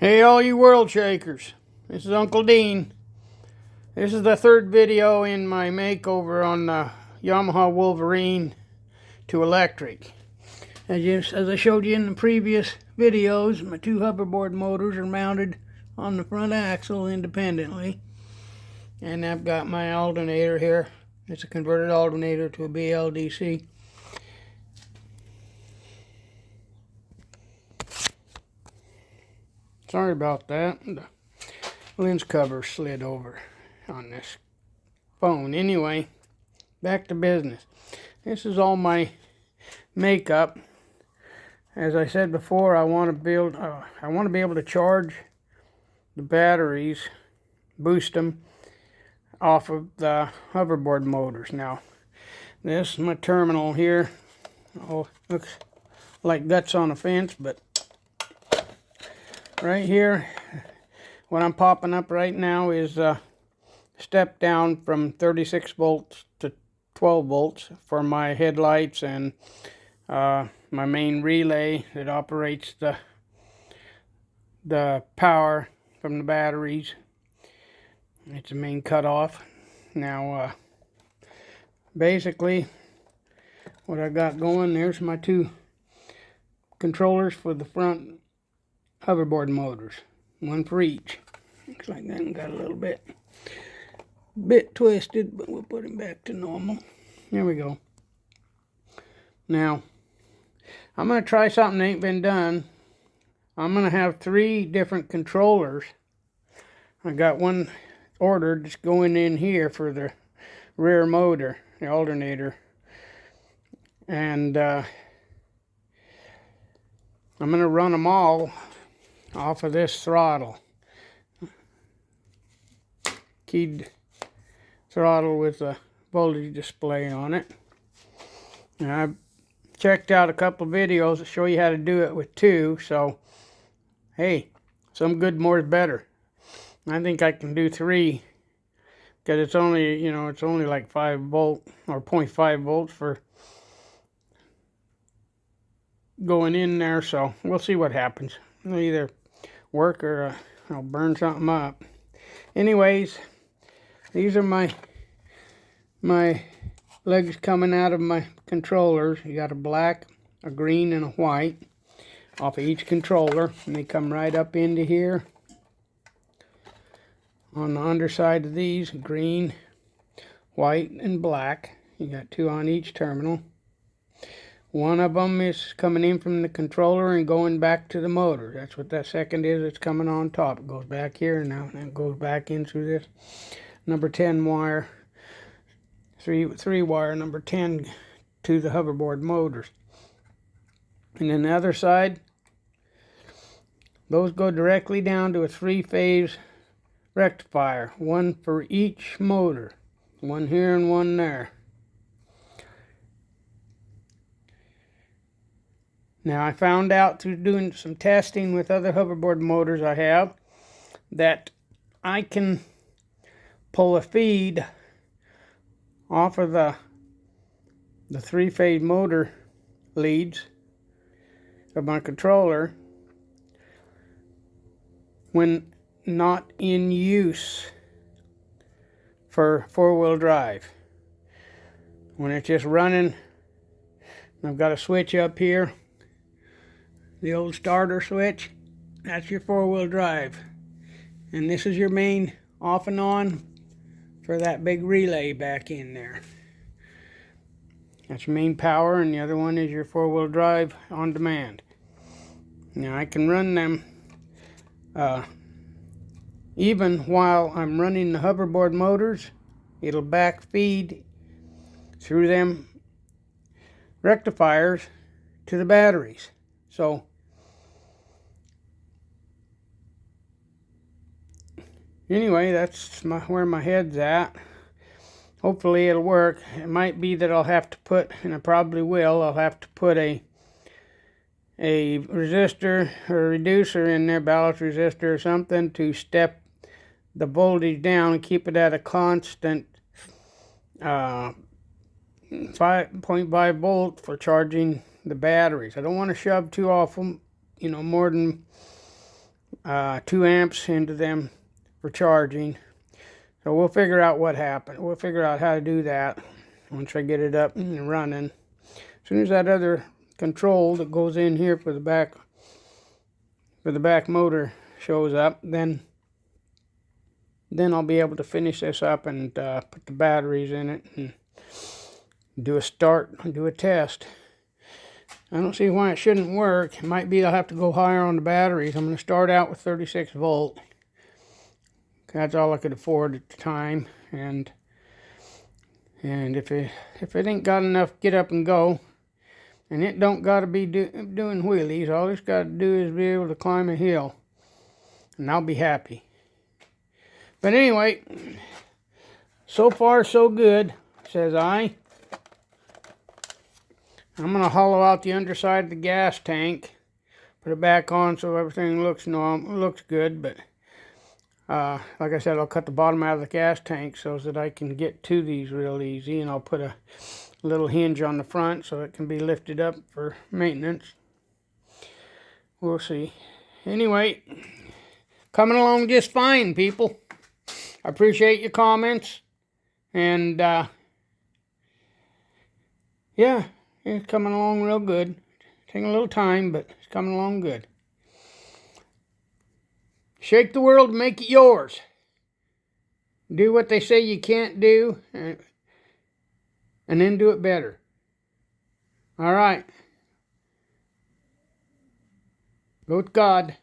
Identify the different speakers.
Speaker 1: Hey all you world shakers, this is Uncle Dean. This is the third video in my makeover on the Yamaha Wolverine to electric. As I showed you in the previous videos, my two hoverboard motors are mounted on the front axle independently. And I've got my alternator here. It's a converted alternator to a BLDC. Sorry about that. The lens cover slid over on this phone. Anyway, back to business. This is all my makeup. As I said before, I want to be able to charge the batteries, boost them off of the hoverboard motors. Now, this is my terminal here. Oh, looks like guts on a fence, but right here, what I'm popping up right now is a step down from 36 volts to 12 volts for my headlights and my main relay that operates the power from the batteries. It's a main cutoff. Now, basically, what I got going, there's my two controllers for the front hoverboard motors, one for each. Looks like that one got a little bit twisted, but we'll put it back to normal. There we go. Now, I'm going to try something that ain't been done. I'm going to have 3 different controllers. I got one ordered that's going in here for the rear motor, the alternator. And I'm going to run them all off of this throttle. Keyed throttle with a voltage display on it. And I've checked out a couple videos that show you how to do it with 2, so hey, some good, more is better. I think I can do 3 because it's only, it's only like 5 volt or 0.5 volts for going in there, so we'll see what happens. It'll either work or I'll burn something up. Anyways, these are my legs coming out of my controllers. You got a black, a green, and a white off of each controller, and they come right up into here. On the underside of these, green, white, and black. You got 2 on each terminal. One of them is coming in from the controller and going back to the motor. That's what that second is. It's coming on top. It goes back here now, and it goes back in through this number 10 wire, three wire number 10 to the hoverboard motors. And then the other side, those go directly down to a 3-phase rectifier, one for each motor, one here and one there. Now, I found out through doing some testing with other hoverboard motors I have that I can pull a feed off of the 3-phase motor leads of my controller when not in use for 4-wheel drive. When it's just running, I've got a switch up here, the old starter switch. That's your 4-wheel drive, and this is your main off and on for that big relay back in there. That's your main power, and the other one is your 4-wheel drive on demand. Now I can run them even while I'm running the hoverboard motors. It'll back feed through them rectifiers to the batteries. So anyway, that's where my head's at. Hopefully it'll work. It might be that I'll have to put, and I probably will, I'll have to put a resistor or a reducer in there, ballast resistor or something, to step the voltage down and keep it at a constant 5.5 volt for charging the batteries. I don't want to shove too often, more than 2 amps into them for charging. So we'll figure out what happened. We'll figure out how to do that once I get it up and running. As soon as that other control that goes in here for the back motor shows up, then I'll be able to finish this up and put the batteries in it and do a start and do a test. I don't see why it shouldn't work. It might be I'll have to go higher on the batteries. I'm going to start out with 36 volt. That's all I could afford at the time, and if it ain't got enough get up and go, and it don't got to be doing wheelies, all it's got to do is be able to climb a hill, and I'll be happy. But anyway, so far so good, says I. I'm going to hollow out the underside of the gas tank, put it back on so everything looks normal, looks good, but like I said, I'll cut the bottom out of the gas tank so that I can get to these real easy, and I'll put a little hinge on the front so it can be lifted up for maintenance. We'll see. Anyway, coming along just fine, people. I appreciate your comments, and yeah, it's coming along real good. Taking a little time, but it's coming along good. Shake the world and make it yours. Do what they say you can't do, and then do it better. All right. Go with God.